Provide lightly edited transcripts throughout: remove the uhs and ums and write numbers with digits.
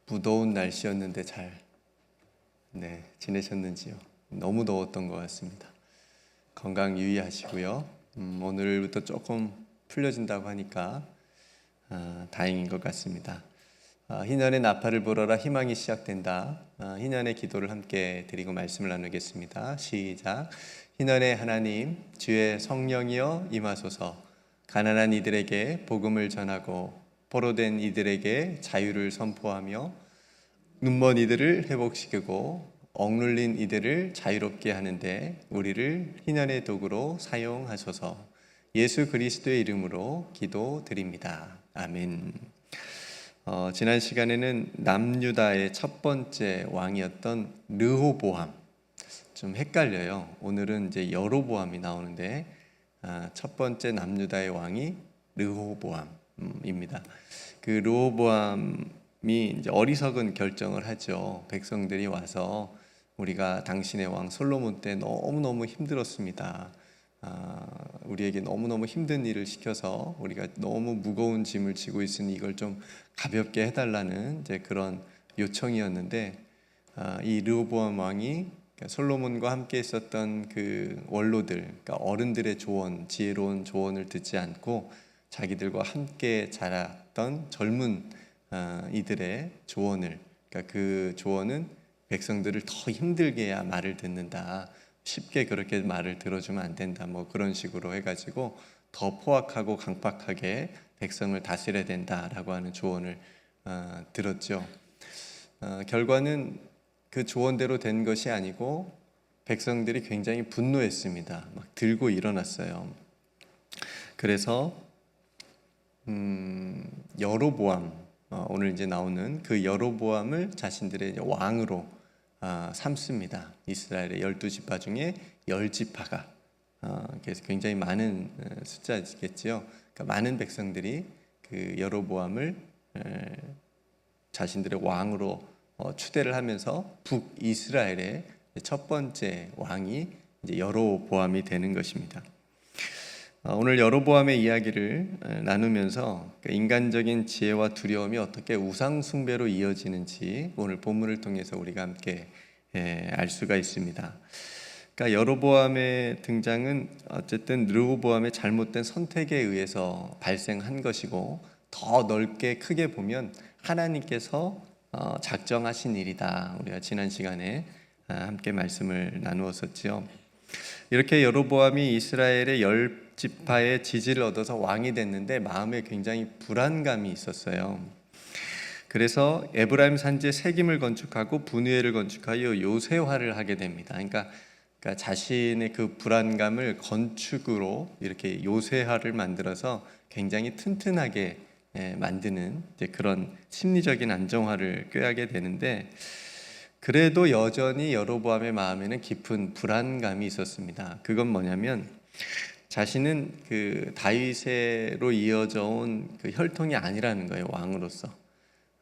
무더운 날씨였는데 잘 지내셨는지요? 너무 더웠던 것 같습니다. 건강 유의하시고요. 오늘부터 조금 풀려진다고 하니까 다행인 것 같습니다. 희년의 나팔을 불어라, 희망이 시작된다. 희년의 기도를 함께 드리고 말씀을 나누겠습니다. 시작. 희년의 하나님, 주의 성령이여 임하소서. 가난한 이들에게 복음을 전하고 포로된 이들에게 자유를 선포하며 눈먼 이들을 회복시키고 억눌린 이들을 자유롭게 하는데 우리를 희년의 도구로 사용하소서. 예수 그리스도의 이름으로 기도드립니다. 아멘. 지난 시간에는 남유다의 첫 번째 왕이었던 르호보암, 좀 헷갈려요. 오늘은 이제 여로보암이 나오는데 첫 번째 남유다의 왕이 르호보암입니다. 그 르호보암이 이제 어리석은 결정을 하죠. 백성들이 와서 우리가 당신의 왕 솔로몬 때 너무너무 힘들었습니다. 우리에게 너무너무 힘든 일을 시켜서 우리가 너무 무거운 짐을 지고 있으니 이걸 좀 가볍게 해달라는 이제 그런 요청이었는데, 이 르호보암 왕이 솔로몬과 함께 있었던 그 원로들, 그러니까 어른들의 조언, 지혜로운 조언을 듣지 않고 자기들과 함께 자랐던 젊은 이들의 조언을, 그러니까 그 조언은 백성들을 더 힘들게 해야 말을 듣는다, 쉽게 그렇게 말을 들어주면 안 된다, 뭐 그런 식으로 해가지고 더 포악하고 강팍하게 백성을 다스려야 된다라고 하는 조언을 들었죠. 결과는 그 조언대로 된 것이 아니고 백성들이 굉장히 분노했습니다. 막 들고 일어났어요. 그래서 여로보암, 오늘 이제 나오는 그 여로보암을 자신들의 왕으로 삼습니다. 이스라엘의 12지파 중에 10지파가, 그래서 굉장히 많은 숫자겠지요. 그러니까 많은 백성들이 그 여로보암을 자신들의 왕으로 추대를 하면서 북이스라엘의 첫 번째 왕이 이제 여로보암이 되는 것입니다. 오늘 여로보암의 이야기를 나누면서 인간적인 지혜와 두려움이 어떻게 우상 숭배로 이어지는지 오늘 본문을 통해서 우리가 함께 알 수가 있습니다. 그러니까 여로보암의 등장은 어쨌든 르호보암의 잘못된 선택에 의해서 발생한 것이고, 더 넓게 크게 보면 하나님께서 작정하신 일이다. 우리가 지난 시간에 함께 말씀을 나누었었죠. 이렇게 여로보암이 이스라엘의 10지파의 지지를 얻어서 왕이 됐는데 마음에 굉장히 불안감이 있었어요. 그래서 에브라임 산지에 새김을 건축하고 분회를 건축하여 요새화를 하게 됩니다. 그러니까 자신의 그 불안감을 건축으로 이렇게 요새화를 만들어서 굉장히 튼튼하게 만드는 이제 그런 심리적인 안정화를 꾀하게 되는데, 그래도 여전히 여로보암의 마음에는 깊은 불안감이 있었습니다. 그건 뭐냐면 자신은 그 다윗으로 이어져 온 그 혈통이 아니라는 거예요, 왕으로서.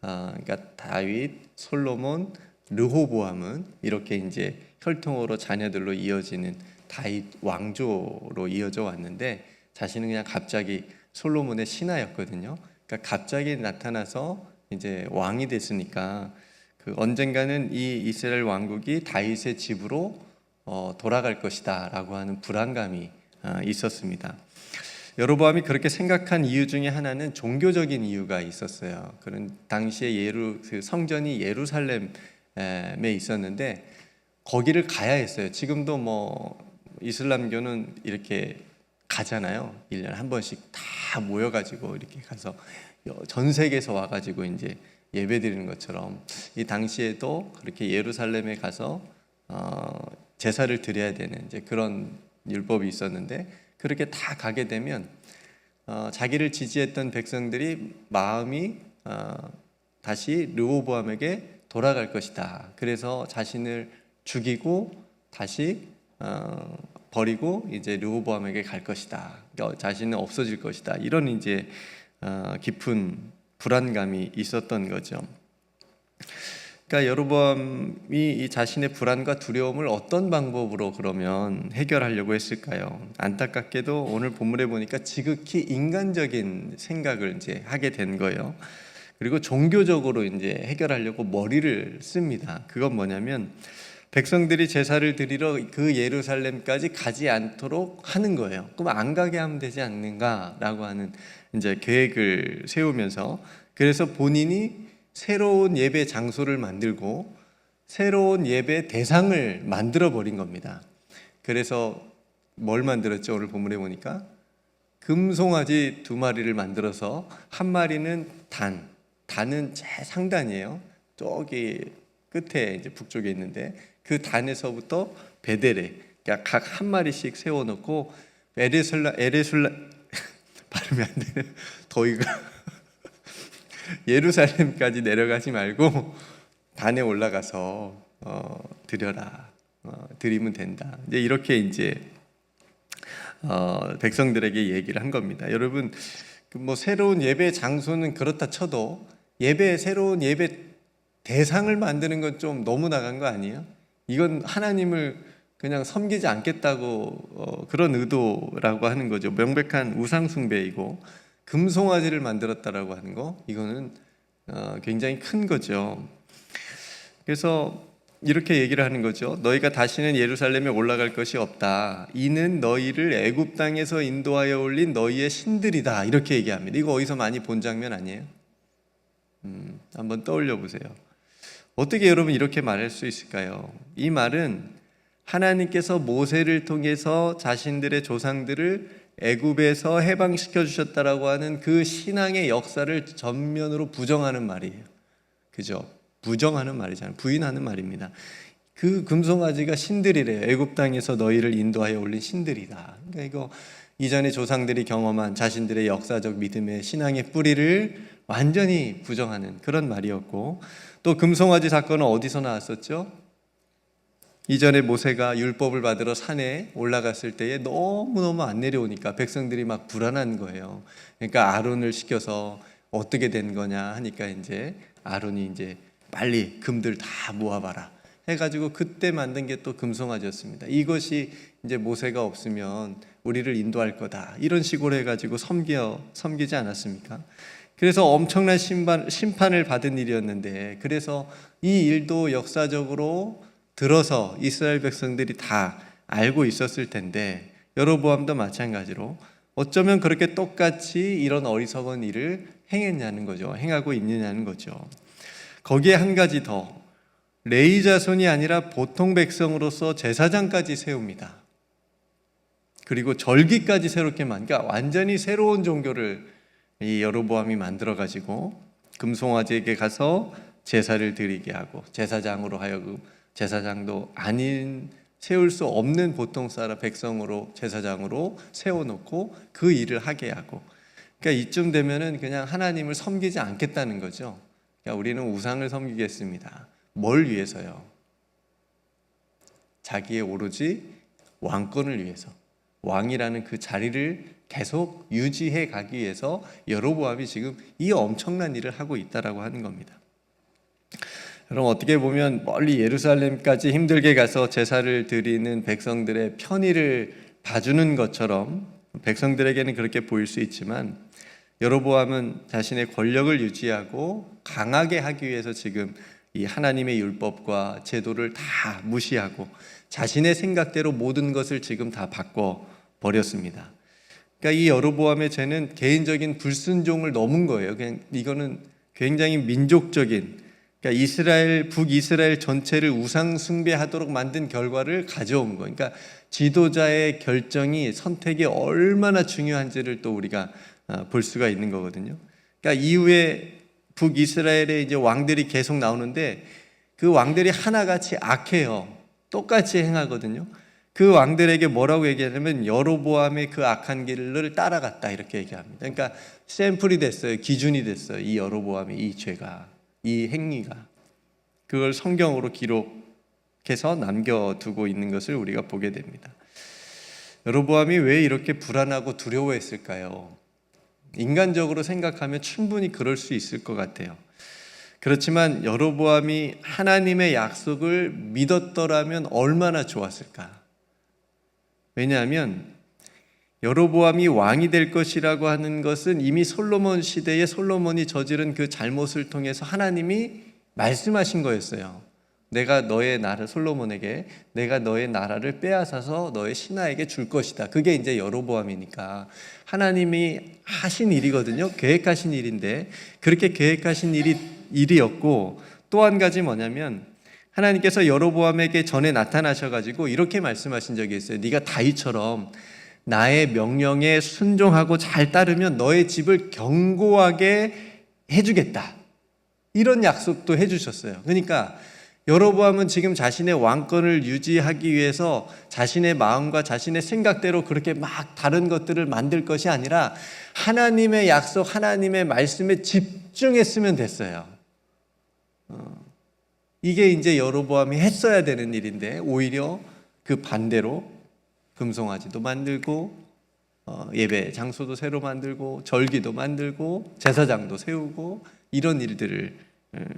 그러니까 다윗, 솔로몬, 르호보암은 이렇게 이제 혈통으로 자녀들로 이어지는 다윗 왕조로 이어져 왔는데, 자신은 그냥 갑자기 솔로몬의 신하였거든요. 그러니까 갑자기 나타나서 이제 왕이 됐으니까 그 언젠가는 이 이스라엘 왕국이 다윗의 집으로 돌아갈 것이다 라고 하는 불안감이 있었습니다. 여로보암이 그렇게 생각한 이유 중에 하나는 종교적인 이유가 있었어요. 그런 당시에 그 성전이 예루살렘에 있었는데 거기를 가야 했어요. 지금도 뭐 이슬람교는 이렇게 가잖아요. 1년에 한 번씩 다 모여가지고 이렇게 가서 전 세계에서 와가지고 이제 예배 드리는 것처럼 이 당시에도 그렇게 예루살렘에 가서 제사를 드려야 되는 이제 그런 율법이 있었는데, 그렇게 다 가게 되면 자기를 지지했던 백성들이 마음이 다시 르호보암에게 돌아갈 것이다. 그래서 자신을 죽이고 다시 버리고 이제 르호보암에게 갈 것이다. 자신은 없어질 것이다. 이런 이제 깊은 불안감이 있었던 거죠. 그러니까 여로보암이 이 자신의 불안과 두려움을 어떤 방법으로 그러면 해결하려고 했을까요? 안타깝게도 오늘 본문에 보니까 지극히 인간적인 생각을 이제 하게 된 거예요. 그리고 종교적으로 이제 해결하려고 머리를 씁니다. 그건 뭐냐면 백성들이 제사를 드리러 그 예루살렘까지 가지 않도록 하는 거예요. 그럼 안 가게 하면 되지 않는가라고 하는 이제 계획을 세우면서, 그래서 본인이 새로운 예배 장소를 만들고 새로운 예배 대상을 만들어 버린 겁니다. 그래서 뭘 만들었죠? 오늘 본문에 보니까 금송아지 2마리를 만들어서 한 마리는 단은 제 상단이에요. 저기 끝에 이제 북쪽에 있는데 그 단에서부터 베델에 그러니까 각 한 마리씩 세워놓고 에레술라 발음이 안 되네. 더위가 예루살렘까지 내려가지 말고 단에 올라가서 드려라, 드리면 된다. 이제 이렇게 이제 백성들에게 얘기를 한 겁니다. 여러분, 뭐 새로운 예배 장소는 그렇다 쳐도 새로운 예배 대상을 만드는 건 좀 너무 나간 거 아니에요? 이건 하나님을 그냥 섬기지 않겠다고 그런 의도라고 하는 거죠. 명백한 우상 숭배이고 금송아지를 만들었다라고 하는 거, 이거는 굉장히 큰 거죠. 그래서 이렇게 얘기를 하는 거죠. 너희가 다시는 예루살렘에 올라갈 것이 없다. 이는 너희를 애굽 땅에서 인도하여 올린 너희의 신들이다. 이렇게 얘기합니다. 이거 어디서 많이 본 장면 아니에요? 한번 떠올려 보세요. 어떻게 여러분 이렇게 말할 수 있을까요? 이 말은 하나님께서 모세를 통해서 자신들의 조상들을 애굽에서 해방시켜 주셨다라고 하는 그 신앙의 역사를 전면으로 부정하는 말이에요. 그죠? 부정하는 말이잖아요. 부인하는 말입니다. 그 금송아지가 신들이래요. 애굽 땅에서 너희를 인도하여 올린 신들이다. 그러니까 이거 이전에 조상들이 경험한 자신들의 역사적 믿음의 신앙의 뿌리를 완전히 부정하는 그런 말이었고, 또 금송아지 사건은 어디서 나왔었죠? 이전에 모세가 율법을 받으러 산에 올라갔을 때에 너무너무 안 내려오니까 백성들이 막 불안한 거예요. 그러니까 아론을 시켜서 어떻게 된 거냐 하니까 이제 아론이 이제 빨리 금들 다 모아봐라 해가지고 그때 만든 게 또 금송아지였습니다. 이것이 이제 모세가 없으면 우리를 인도할 거다, 이런 식으로 해가지고 섬기지 않았습니까? 그래서 엄청난 심판을 받은 일이었는데, 그래서 이 일도 역사적으로 들어서 이스라엘 백성들이 다 알고 있었을 텐데, 여로보암도 마찬가지로 어쩌면 그렇게 똑같이 이런 어리석은 일을 행했냐는 거죠. 행하고 있느냐는 거죠. 거기에 한 가지 더, 레위 자손이 아니라 보통 백성으로서 제사장까지 세웁니다. 그리고 절기까지 새롭게 그러니까 완전히 새로운 종교를 이 여로보암이 만들어가지고 금송아지에게 가서 제사를 드리게 하고, 제사장으로 하여금 제사장도 아닌, 세울 수 없는 보통 사람 백성으로 제사장으로 세워놓고 그 일을 하게 하고, 그러니까 이쯤 되면은 그냥 하나님을 섬기지 않겠다는 거죠. 그러니까 우리는 우상을 섬기겠습니다. 뭘 위해서요? 자기의 오로지 왕권을 위해서, 왕이라는 그 자리를 계속 유지해 가기 위해서 여로보암이 지금 이 엄청난 일을 하고 있다라고 하는 겁니다. 그럼 어떻게 보면 멀리 예루살렘까지 힘들게 가서 제사를 드리는 백성들의 편의를 봐주는 것처럼 백성들에게는 그렇게 보일 수 있지만, 여로보암은 자신의 권력을 유지하고 강하게 하기 위해서 지금 이 하나님의 율법과 제도를 다 무시하고 자신의 생각대로 모든 것을 지금 다 바꿔 버렸습니다. 그러니까 이 여로보암의 죄는 개인적인 불순종을 넘은 거예요. 그냥 이거는 굉장히 민족적인, 그러니까 북이스라엘 전체를 우상 숭배하도록 만든 결과를 가져온 거예요. 그러니까 지도자의 결정이, 선택이 얼마나 중요한지를 또 우리가 볼 수가 있는 거거든요. 그러니까 이후에 북이스라엘의 이제 왕들이 계속 나오는데 그 왕들이 하나같이 악해요. 똑같이 행하거든요. 그 왕들에게 뭐라고 얘기하냐면 여로보암의 그 악한 길을 따라갔다, 이렇게 얘기합니다. 그러니까 샘플이 됐어요. 기준이 됐어요. 이 여로보암의 이 죄가, 이 행위가. 그걸 성경으로 기록해서 남겨두고 있는 것을 우리가 보게 됩니다. 여로보암이 왜 이렇게 불안하고 두려워했을까요? 인간적으로 생각하면 충분히 그럴 수 있을 것 같아요. 그렇지만 여로보암이 하나님의 약속을 믿었더라면 얼마나 좋았을까? 왜냐하면 여로보암이 왕이 될 것이라고 하는 것은 이미 솔로몬 시대에 솔로몬이 저지른 그 잘못을 통해서 하나님이 말씀하신 거였어요. 내가 너의 나라, 솔로몬에게 내가 너의 나라를 빼앗아서 너의 신하에게 줄 것이다. 그게 이제 여로보암이니까 하나님이 하신 일이거든요. 계획하신 일인데 그렇게 계획하신 일이었고, 또 한 가지 뭐냐면 하나님께서 여로보암에게 전에 나타나셔가지고 이렇게 말씀하신 적이 있어요. 네가 다윗처럼 나의 명령에 순종하고 잘 따르면 너의 집을 견고하게 해주겠다. 이런 약속도 해주셨어요. 그러니까 여로보암은 지금 자신의 왕권을 유지하기 위해서 자신의 마음과 자신의 생각대로 그렇게 막 다른 것들을 만들 것이 아니라 하나님의 약속, 하나님의 말씀에 집중했으면 됐어요. 이게 이제 여로보암이 했어야 되는 일인데 오히려 그 반대로 금송아지도 만들고 예배 장소도 새로 만들고 절기도 만들고 제사장도 세우고 이런 일들을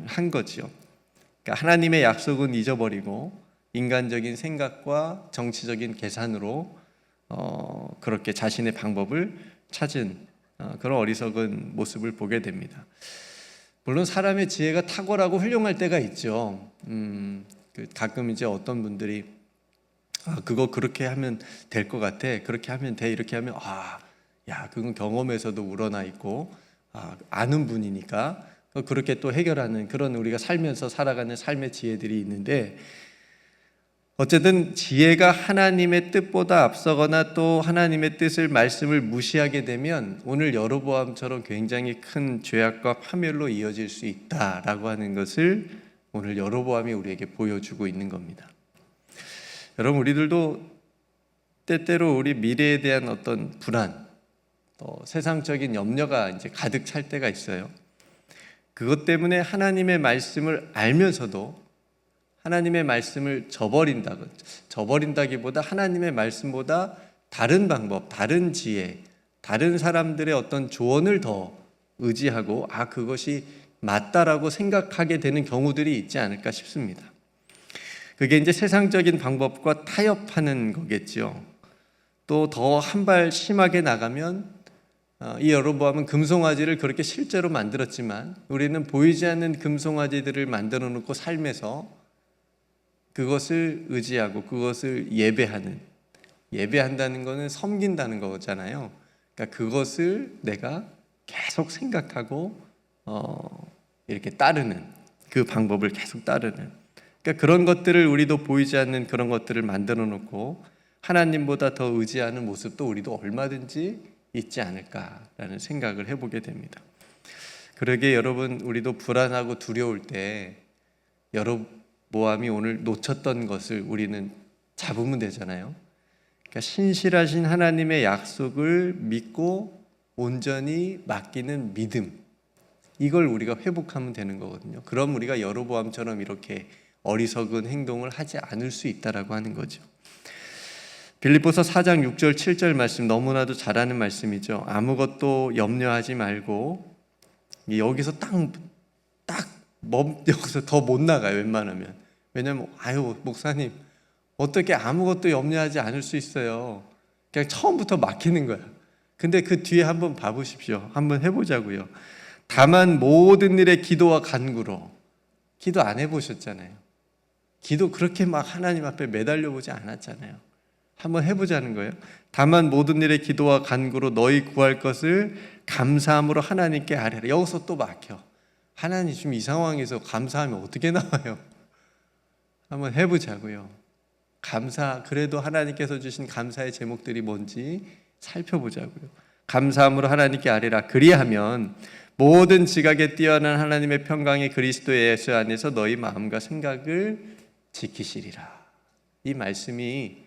한 거죠. 그러니까 하나님의 약속은 잊어버리고 인간적인 생각과 정치적인 계산으로 그렇게 자신의 방법을 찾은 그런 어리석은 모습을 보게 됩니다. 물론 사람의 지혜가 탁월하고 훌륭할 때가 있죠. 가끔 이제 어떤 분들이 그거 그렇게 하면 될 것 같아. 그렇게 하면 돼. 이렇게 하면 야, 그건 경험에서도 우러나 있고 아는 분이니까 그렇게 또 해결하는 그런 우리가 살면서 살아가는 삶의 지혜들이 있는데, 어쨌든 지혜가 하나님의 뜻보다 앞서거나 또 하나님의 뜻을 말씀을 무시하게 되면 오늘 여로보암처럼 굉장히 큰 죄악과 파멸로 이어질 수 있다라고 하는 것을 오늘 여로보암이 우리에게 보여주고 있는 겁니다. 여러분, 우리들도 때때로 우리 미래에 대한 어떤 불안, 또 세상적인 염려가 이제 가득 찰 때가 있어요. 그것 때문에 하나님의 말씀을 알면서도 하나님의 말씀을 저버린다기보다 하나님의 말씀보다 다른 방법, 다른 지혜, 다른 사람들의 어떤 조언을 더 의지하고 그것이 맞다라고 생각하게 되는 경우들이 있지 않을까 싶습니다. 그게 이제 세상적인 방법과 타협하는 거겠죠. 또 더 한 발 심하게 나가면 이 여로보암은 금송아지를 그렇게 실제로 만들었지만 우리는 보이지 않는 금송아지들을 만들어 놓고 삶에서 그것을 의지하고 그것을 예배한다는 것은 섬긴다는 거잖아요. 그러니까 그것을 내가 계속 생각하고 이렇게 따르는, 그 방법을 계속 따르는, 그러니까 그런 것들을 우리도 보이지 않는 그런 것들을 만들어 놓고 하나님보다 더 의지하는 모습도 우리도 얼마든지 있지 않을까라는 생각을 해보게 됩니다. 그러게 여러분, 우리도 불안하고 두려울 때 여로보암이 오늘 놓쳤던 것을 우리는 잡으면 되잖아요. 그러니까 신실하신 하나님의 약속을 믿고 온전히 맡기는 믿음, 이걸 우리가 회복하면 되는 거거든요. 그럼 우리가 여로보암처럼 이렇게 어리석은 행동을 하지 않을 수 있다라고 하는 거죠. 빌립보서 4장 6절 7절 말씀 너무나도 잘 아는 말씀이죠. 아무것도 염려하지 말고, 여기서 여기서 더 못 나가요, 웬만하면. 왜냐면 목사님 어떻게 아무것도 염려하지 않을 수 있어요. 그냥 처음부터 막히는 거야. 근데 그 뒤에 한번 봐보십시오. 한번 해보자고요. 다만 모든 일에 기도와 간구로. 기도 안 해보셨잖아요. 기도 그렇게 막 하나님 앞에 매달려 보지 않았잖아요. 한번 해보자는 거예요. 다만 모든 일에 기도와 간구로 너희 구할 것을 감사함으로 하나님께 아뢰라. 여기서 또 막혀. 하나님 지금 이 상황에서 감사하면 어떻게 나와요? 한번 해보자고요. 그래도 하나님께서 주신 감사의 제목들이 뭔지 살펴보자고요. 감사함으로 하나님께 아뢰라. 그리하면 모든 지각에 뛰어난 하나님의 평강이 그리스도 예수 안에서 너희 마음과 생각을 지키시리라. 이 말씀이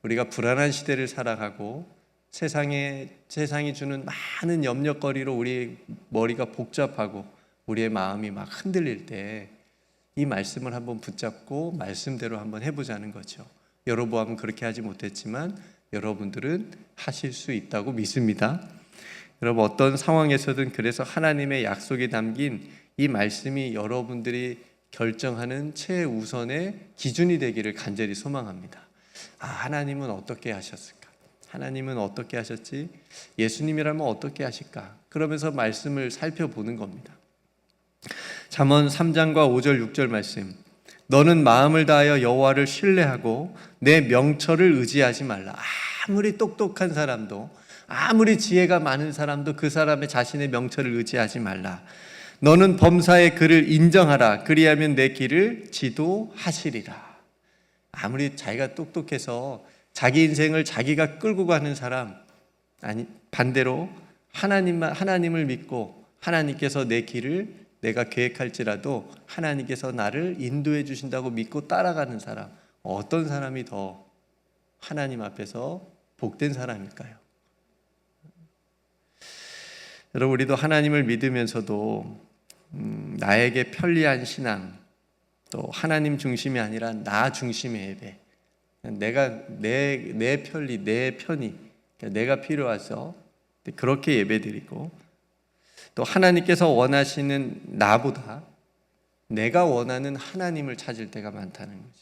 우리가 불안한 시대를 살아가고 세상이 주는 많은 염려거리로 우리 머리가 복잡하고 우리의 마음이 막 흔들릴 때 이 말씀을 한번 붙잡고 말씀대로 한번 해보자는 거죠. 여로보암은 그렇게 하지 못했지만 여러분들은 하실 수 있다고 믿습니다. 여러분, 어떤 상황에서든 그래서 하나님의 약속이 담긴 이 말씀이 여러분들이 결정하는 최우선의 기준이 되기를 간절히 소망합니다. 하나님은 어떻게 하셨을까? 하나님은 어떻게 하셨지? 예수님이라면 어떻게 하실까? 그러면서 말씀을 살펴보는 겁니다. 잠언 3장과 5절 6절 말씀, 너는 마음을 다하여 여호와를 신뢰하고 내 명철을 의지하지 말라. 아무리 똑똑한 사람도, 아무리 지혜가 많은 사람도 그 사람의 자신의 명철을 의지하지 말라. 너는 범사의 그를 인정하라. 그리하면 내 길을 지도하시리라. 아무리 자기가 똑똑해서 자기 인생을 자기가 끌고 가는 사람, 아니 반대로 하나님을 믿고 하나님께서 내 길을 내가 계획할지라도 하나님께서 나를 인도해 주신다고 믿고 따라가는 사람, 어떤 사람이 더 하나님 앞에서 복된 사람일까요? 여러분, 우리도 하나님을 믿으면서도 나에게 편리한 신앙, 또 하나님 중심이 아니라 나 중심의 예배, 내가 내 편리, 내 편의, 내가 필요해서 그렇게 예배드리고, 또 하나님께서 원하시는 나보다 내가 원하는 하나님을 찾을 때가 많다는 거죠.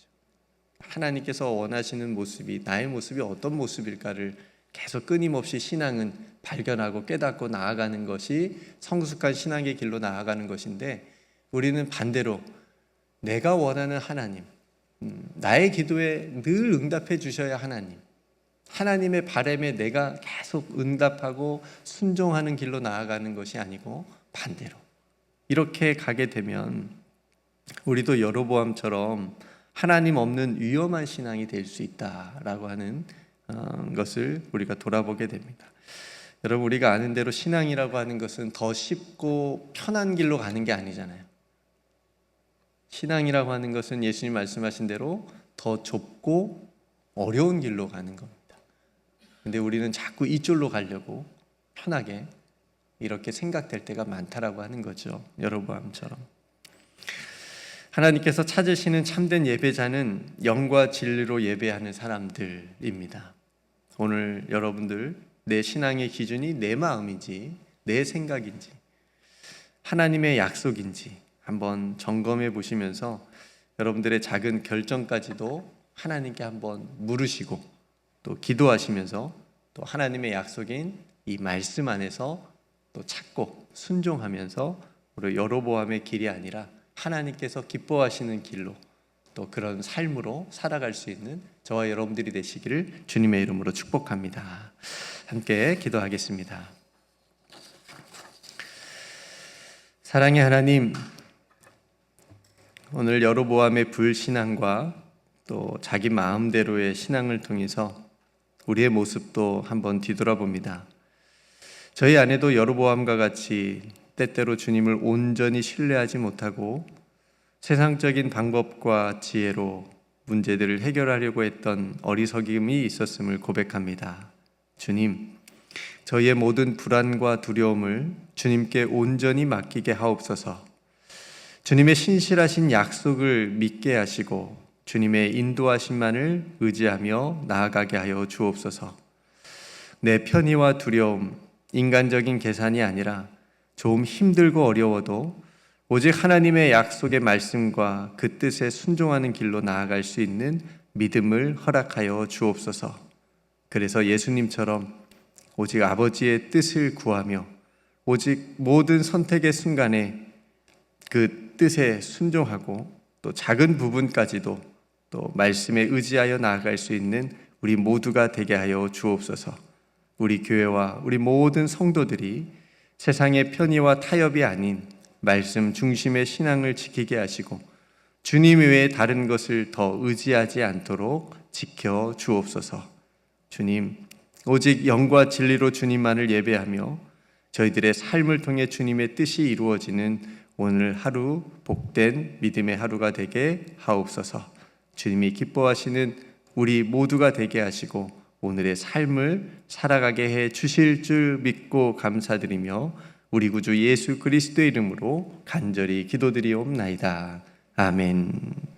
하나님께서 원하시는 모습이, 나의 모습이 어떤 모습일까를 계속 끊임없이 신앙은 발견하고 깨닫고 나아가는 것이 성숙한 신앙의 길로 나아가는 것인데, 우리는 반대로 내가 원하는 하나님, 나의 기도에 늘 응답해 주셔야 하나님의 바람에 내가 계속 응답하고 순종하는 길로 나아가는 것이 아니고 반대로 이렇게 가게 되면 우리도 여로보암처럼 하나님 없는 위험한 신앙이 될 수 있다라고 하는 것을 우리가 돌아보게 됩니다. 여러분, 우리가 아는 대로 신앙이라고 하는 것은 더 쉽고 편한 길로 가는 게 아니잖아요. 신앙이라고 하는 것은 예수님 말씀하신 대로 더 좁고 어려운 길로 가는 겁니다. 근데 우리는 자꾸 이쪽으로 가려고 편하게 이렇게 생각될 때가 많다라고 하는 거죠. 여로보암처럼. 하나님께서 찾으시는 참된 예배자는 영과 진리로 예배하는 사람들입니다. 오늘 여러분들, 내 신앙의 기준이 내 마음인지 내 생각인지 하나님의 약속인지 한번 점검해 보시면서 여러분들의 작은 결정까지도 하나님께 한번 물으시고 또 기도하시면서 또 하나님의 약속인 이 말씀 안에서 또 찾고 순종하면서 우리 여로보암의 길이 아니라 하나님께서 기뻐하시는 길로 또 그런 삶으로 살아갈 수 있는 저와 여러분들이 되시기를 주님의 이름으로 축복합니다. 함께 기도하겠습니다. 사랑의 하나님, 오늘 여로보암의 불신앙과 또 자기 마음대로의 신앙을 통해서 우리의 모습도 한번 뒤돌아봅니다. 저희 안에도 여로보암과 같이 때때로 주님을 온전히 신뢰하지 못하고 세상적인 방법과 지혜로 문제들을 해결하려고 했던 어리석음이 있었음을 고백합니다. 주님, 저희의 모든 불안과 두려움을 주님께 온전히 맡기게 하옵소서. 주님의 신실하신 약속을 믿게 하시고 주님의 인도하심만을 의지하며 나아가게 하여 주옵소서. 내 편의와 두려움, 인간적인 계산이 아니라 좀 힘들고 어려워도 오직 하나님의 약속의 말씀과 그 뜻에 순종하는 길로 나아갈 수 있는 믿음을 허락하여 주옵소서. 그래서 예수님처럼 오직 아버지의 뜻을 구하며 오직 모든 선택의 순간에 그 뜻에 순종하고 또 작은 부분까지도 또 말씀에 의지하여 나아갈 수 있는 우리 모두가 되게 하여 주옵소서. 우리 교회와 우리 모든 성도들이 세상의 편의와 타협이 아닌 말씀 중심의 신앙을 지키게 하시고 주님 외에 다른 것을 더 의지하지 않도록 지켜 주옵소서. 주님, 오직 영과 진리로 주님만을 예배하며 저희들의 삶을 통해 주님의 뜻이 이루어지는 오늘 하루 복된 믿음의 하루가 되게 하옵소서. 주님이 기뻐하시는 우리 모두가 되게 하시고 오늘의 삶을 살아가게 해 주실 줄 믿고 감사드리며 우리 구주 예수 그리스도의 이름으로 간절히 기도드리옵나이다. 아멘.